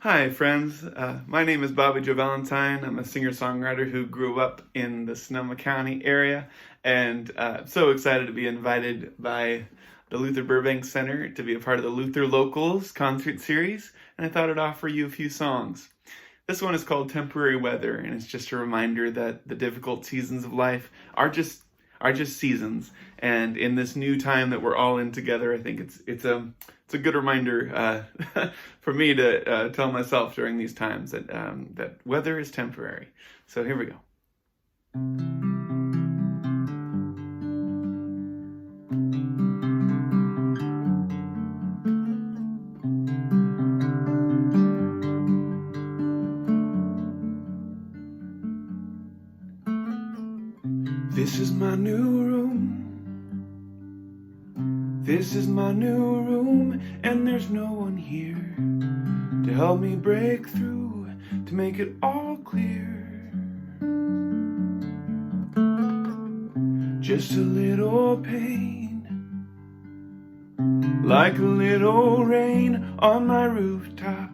Hi, friends. My name is Jo Valentine. I'm a singer-songwriter who grew up in the Sonoma County area, and so excited to be invited by the Luther Burbank Center to be a part of the Luther Locals concert series, and I thought I'd offer you a few songs. This one is called Temporary Weather, and it's just a reminder that the difficult seasons of life are just seasons. And in this new time that we're all in together, I think it's a good reminder for me to tell myself during these times that weather is temporary. So here we go. This is my new room. This is my new room, and there's no one here to help me break through, to make it all clear. Just a little pain, like a little rain on my rooftop.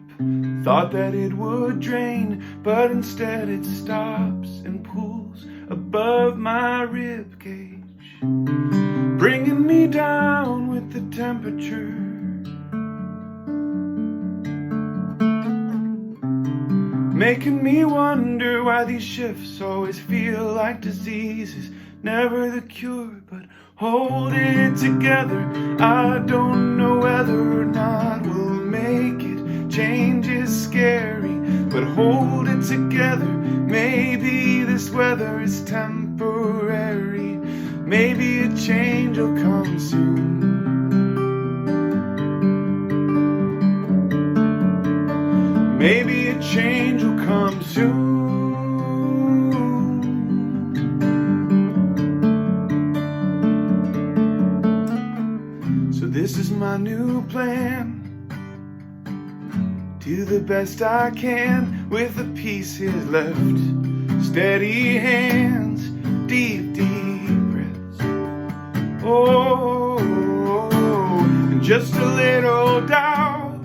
Thought that it would drain, but instead it stops and pulls above my rib cage, bringing me down with the temperature. Making me wonder why these shifts always feel like diseases. Never the cure, but hold it together. I don't know whether or not we'll make it. Change is scary, but hold it together. Maybe this weather is temporary. Maybe a change will come soon. Maybe a change will come soon. So this is my new plan. Do the best I can with the pieces left. Steady hands, deep, deep breaths. Oh, and just a little doubt,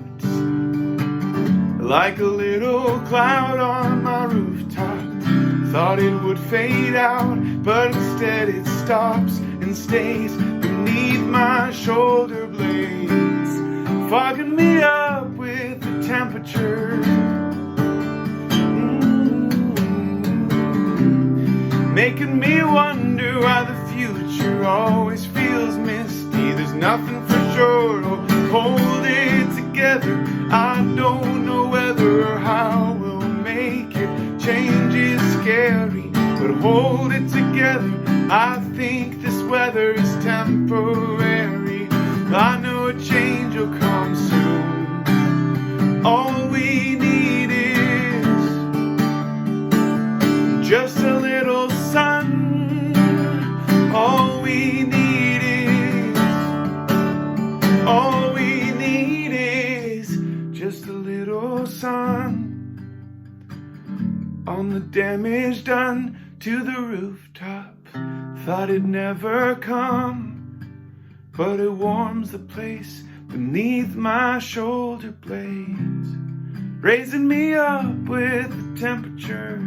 like a little cloud on my rooftop. Thought it would fade out, but instead it stops and stays beneath my shoulder blades, fogging me up with the temperature. Making me wonder why the future always feels misty. There's nothing for sure. Oh, hold it together. I don't know whether or how we'll make it. Change is scary, but hold it together. I think this weather is temporary. I know a change will come soon. All we need is just a little sun. All we need is, all we need is just a little sun. On the damage done to the rooftop, thought it'd never come, but it warms the place beneath my shoulder blades, raising me up with the temperature.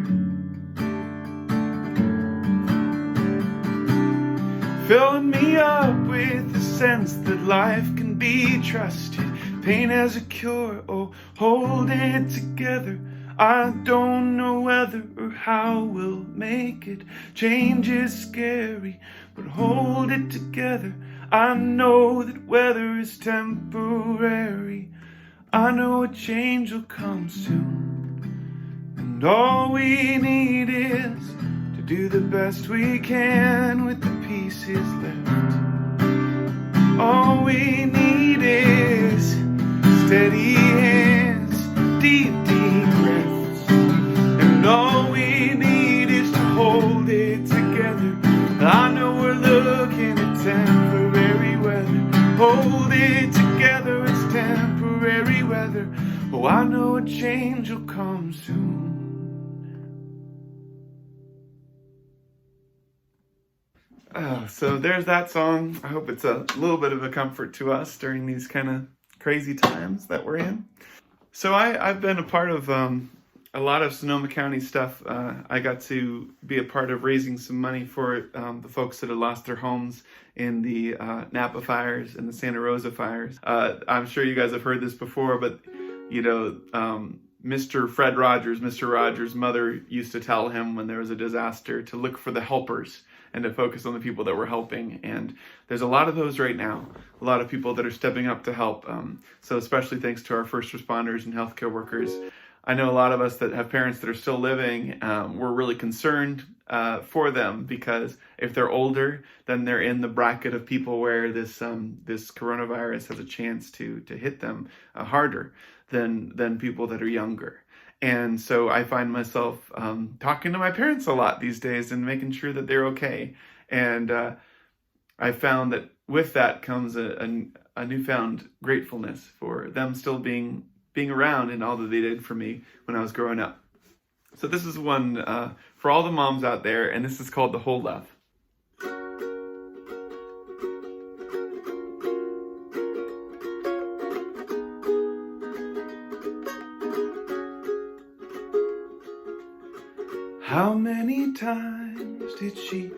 Filling me up with the sense that life can be trusted. Pain has a cure, oh, hold it together. I don't know whether or how we'll make it. Change is scary, but hold it together. I know that weather is temporary. I know a change will come soon. And all we need is to do the best we can with the pieces left. All we need is steady hands, deep, deep breaths. And all we need is to hold it together. I know we're looking at temporary weather. Hold it together, it's temporary weather. Oh, I know a change will come soon. So there's that song. I hope it's a little bit of a comfort to us during these kind of crazy times that we're in. So I've been a part of a lot of Sonoma County stuff. I got to be a part of raising some money for the folks that had lost their homes in the Napa fires and the Santa Rosa fires. I'm sure you guys have heard this before, but you know, Mr. Rogers' mother used to tell him when there was a disaster to look for the helpers and to focus on the people that were helping. And there's a lot of those right now, a lot of people that are stepping up to help. So especially thanks to our first responders and healthcare workers. I know a lot of us that have parents that are still living, we're really concerned for them, because if they're older, then they're in the bracket of people where this coronavirus has a chance to hit them harder than people that are younger. And so I find myself talking to my parents a lot these days and making sure that they're okay. And I found that with that comes a newfound gratefulness for them still being around and all that they did for me when I was growing up. So this is one for all the moms out there, and this is called The Whole Love. How many times did she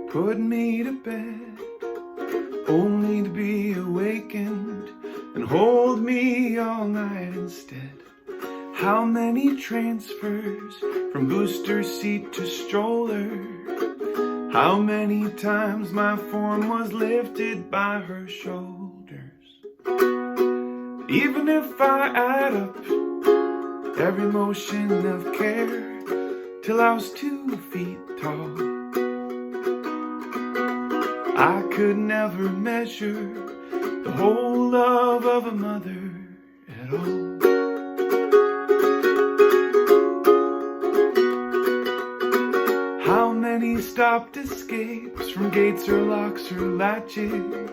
put me to bed, only to be awakened and hold me all night instead? How many transfers from booster seat to stroller? How many times my form was lifted by her shoulders? Even if I add up every motion of care, till I was 2 feet tall, I could never measure the whole love of a mother at all. How many stopped escapes from gates or locks or latches?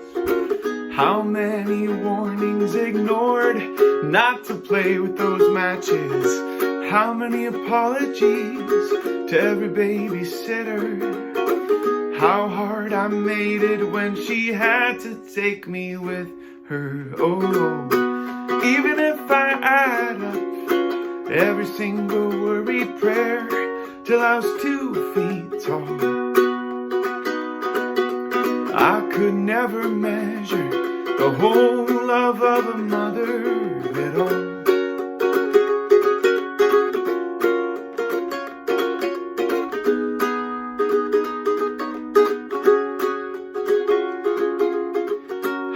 How many warnings ignored not to play with those matches? How many apologies to every babysitter? How hard I made it when she had to take me with her. Oh, even if I add up every single worried prayer, till I was 2 feet tall, I could never measure the whole love of a mother at all.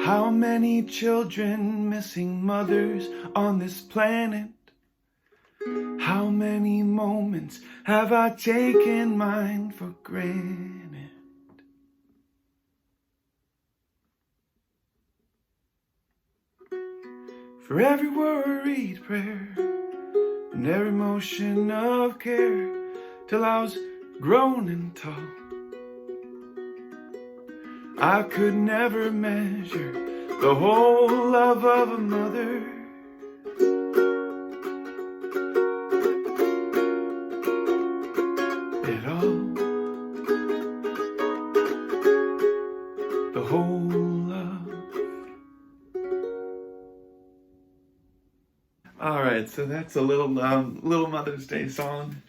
How many children missing mothers on this planet? How many moments have I taken mine for granted? For every worried prayer and every motion of care, till I was grown and tall, I could never measure the whole love of a mother. At all. The whole love. All right, so that's a little Mother's Day song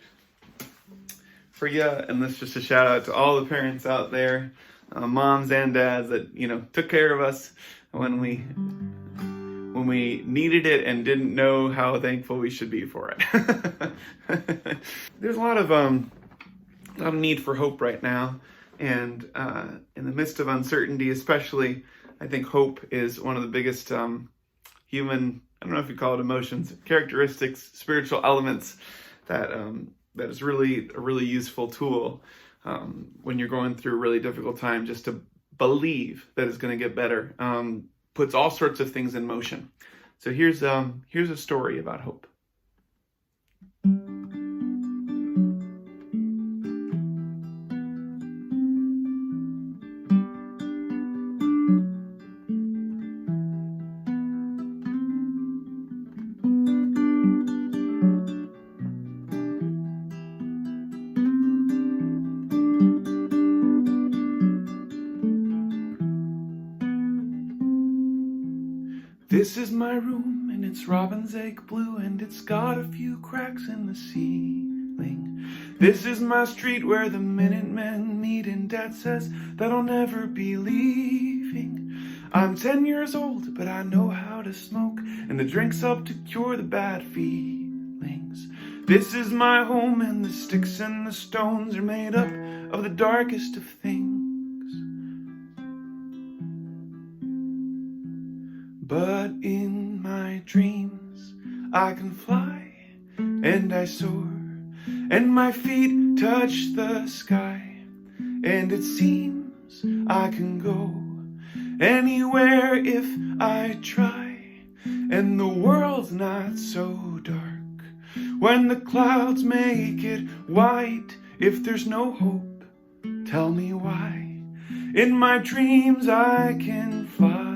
for you, and that's just a shout out to all the parents out there. Moms and dads that took care of us when we needed it and didn't know how thankful we should be for it. There's a lot of need for hope right now, and in the midst of uncertainty, especially, I think hope is one of the biggest human, I don't know if you call it emotions, characteristics, spiritual elements that is really a really useful tool. When you're going through a really difficult time, just to believe that it's going to get better, puts all sorts of things in motion. So here's a story about hope. This is my room and it's robin's egg blue, and it's got a few cracks in the ceiling. This is my street where the Minutemen meet, and Dad says that I'll never be leaving. I'm 10 years old, but I know how to smoke, and the drink's up to cure the bad feelings. This is my home, and the sticks and the stones are made up of the darkest of things. But in my dreams I can fly, and I soar, and my feet touch the sky, and it seems I can go anywhere if I try, and the world's not so dark when the clouds make it white. If there's no hope, tell me why. In my dreams I can fly.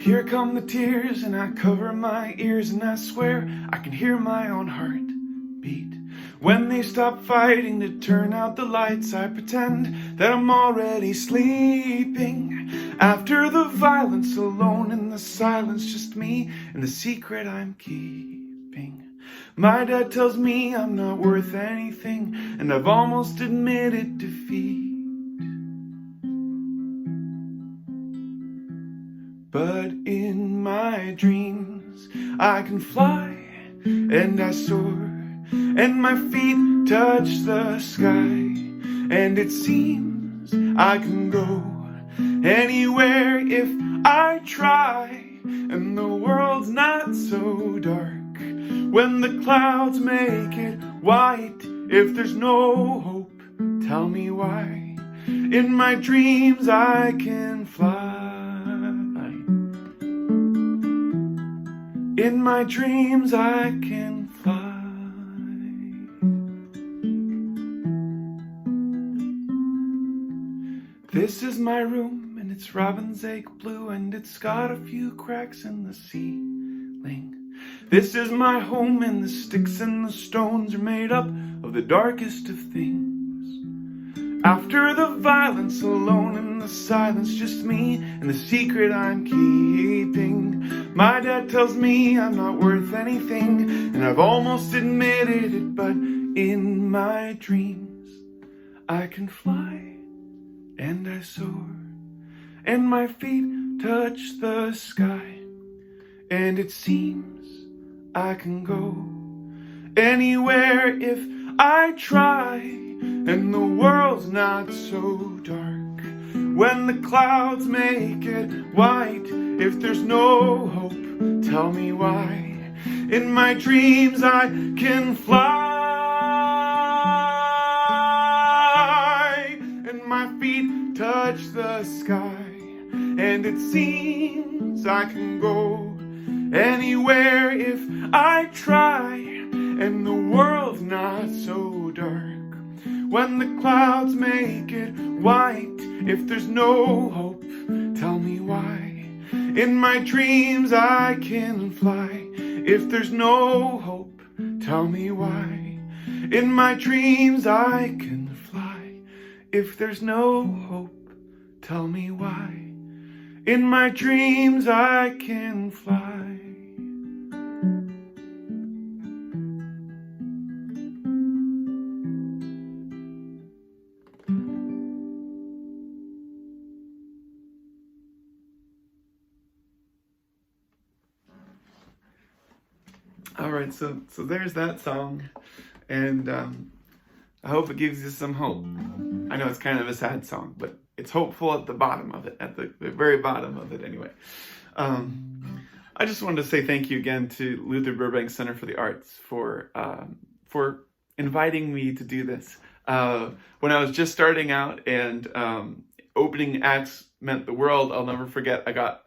Here come the tears, and I cover my ears, and I swear I can hear my own heart beat. When they stop fighting to turn out the lights, I pretend that I'm already sleeping. After the violence, alone in the silence, just me and the secret I'm keeping. My dad tells me I'm not worth anything, and I've almost admitted defeat. But in my dreams I can fly, and I soar, and my feet touch the sky, and it seems I can go anywhere if I try, and the world's not so dark when the clouds make it white. If there's no hope, tell me why. In my dreams I can fly. In my dreams I can fly. This is my room, and it's robin's egg blue, and it's got a few cracks in the ceiling. This is my home, and the sticks and the stones are made up of the darkest of things. After the violence, alone in the silence, just me and the secret I'm keeping. My dad tells me I'm not worth anything, and I've almost admitted it, but in my dreams I can fly, and I soar, and my feet touch the sky, and it seems I can go anywhere if I try, and the world's not so dark when the clouds make it white. If there's no hope, tell me why. In my dreams I can fly, and my feet touch the sky, and it seems I can go anywhere if I try, and the world's not so dark when the clouds make it white. If there's no hope, tell me why. In my dreams I can fly. If there's no hope, tell me why. In my dreams I can fly. If there's no hope, tell me why. In my dreams I can fly. All right, so there's that song, and I hope it gives you some hope. I know it's kind of a sad song, but it's hopeful at the bottom of it, at the very bottom of it anyway. I just wanted to say thank you again to Luther Burbank Center for the Arts for inviting me to do this. When I was just starting out and opening acts meant the world, I'll never forget, I got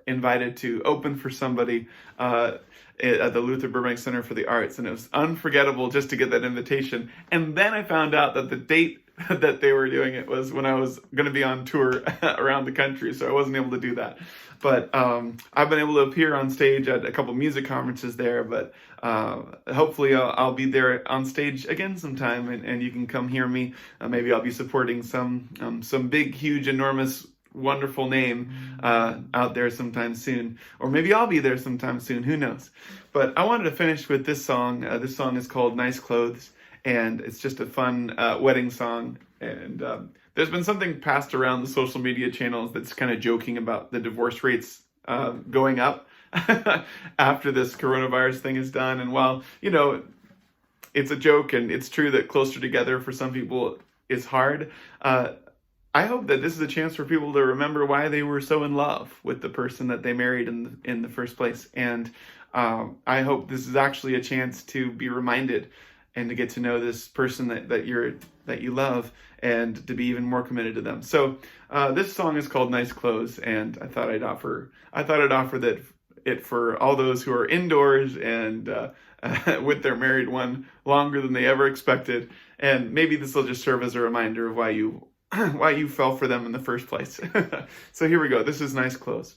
invited to open for somebody at the Luther Burbank Center for the Arts, and it was unforgettable just to get that invitation. And then I found out that the date that they were doing it was when I was going to be on tour around the country, so I wasn't able to do that. But I've been able to appear on stage at a couple music conferences there, but hopefully I'll be there on stage again sometime, and you can come hear me. Maybe I'll be supporting some big, huge, enormous, wonderful name out there sometime soon. Or maybe I'll be there sometime soon, who knows. But I wanted to finish with this song. This song is called Nice Clothes, and it's just a fun wedding song. And there's been something passed around the social media channels that's kind of joking about the divorce rates going up after this coronavirus thing is done. And while, it's a joke and it's true that closer together for some people is hard, I hope that this is a chance for people to remember why they were so in love with the person that they married in the first place. And I hope this is actually a chance to be reminded and to get to know this person that you love, and to be even more committed to them. So this song is called Nice Clothes, and I thought I'd offer that it for all those who are indoors and with their married one longer than they ever expected. And maybe this will just serve as a reminder of why you fell for them in the first place. So here we go. This is Nice Clothes.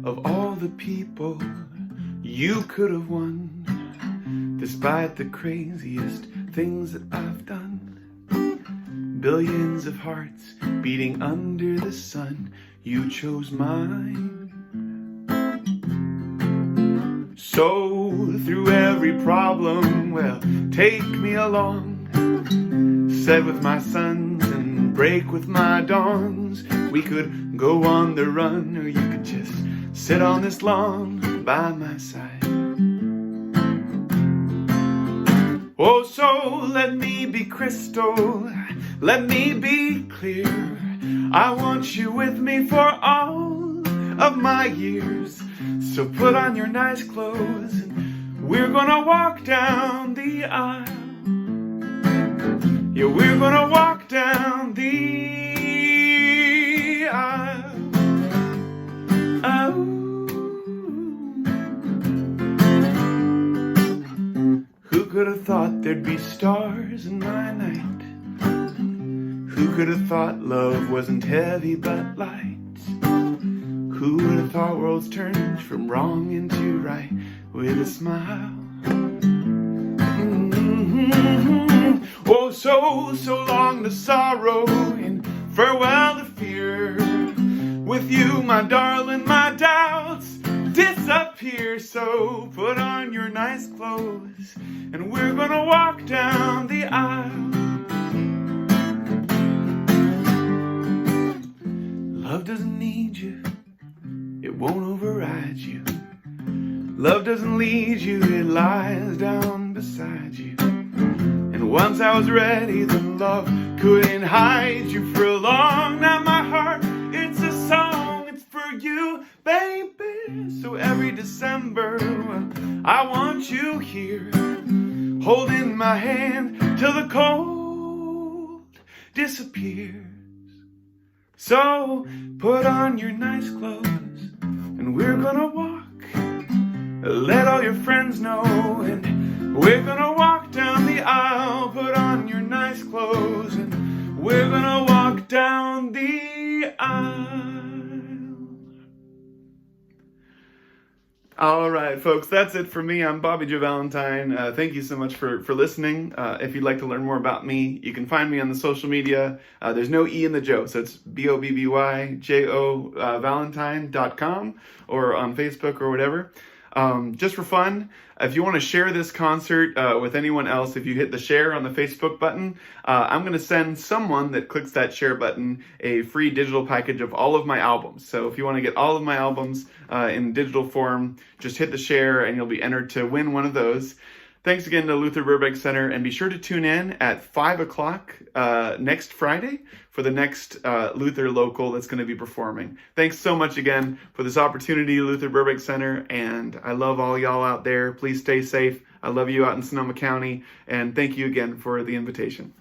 Of all the people you could have won, despite the craziest things that I've done, billions of hearts beating under the sun, you chose mine. So through every problem, well, take me along, set with my suns and break with my dawns. We could go on the run, or you could just sit on this lawn by my side. Oh, so let me be crystal, let me be clear. I want you with me for all of my years. So put on your nice clothes, and we're gonna walk down the aisle. Yeah, we're gonna walk down the aisle. Oh. Who could have thought there'd be stars in my night? Who could have thought love wasn't heavy but light? Who would have thought worlds turned from wrong into right with a smile? Mm-hmm. Oh, so long to sorrow and farewell to fear. With you, my darling, my doubts disappear. So put on your nice clothes, and we're gonna walk down the aisle. Love doesn't need you, it won't override you. Love doesn't lead you, it lies down beside you. And once I was ready, then love couldn't hide you for long. Now my heart, it's a song, it's for you, baby. So every December, I want you here, holding my hand till the cold disappears. So put on your nice clothes, and we're gonna walk. Let all your friends know, and we're gonna walk down the aisle. Put on your nice clothes, and we're gonna walk down the aisle. All right, folks, that's it for me. I'm Bobby Jo Valentine. Thank you so much for listening. If you'd like to learn more about me, you can find me on the social media. There's no E in the Joe, so it's BOBBYJO Valentine.com, or on Facebook or whatever. Just for fun, if you want to share this concert with anyone else, if you hit the share on the Facebook button, I'm going to send someone that clicks that share button a free digital package of all of my albums. So if you want to get all of my albums in digital form, just hit the share and you'll be entered to win one of those. Thanks again to Luther Burbank Center, and be sure to tune in at 5 o'clock next Friday for the next Luther local that's going to be performing. Thanks so much again for this opportunity, Luther Burbank Center, and I love all y'all out there. Please stay safe. I love you out in Sonoma County, and thank you again for the invitation.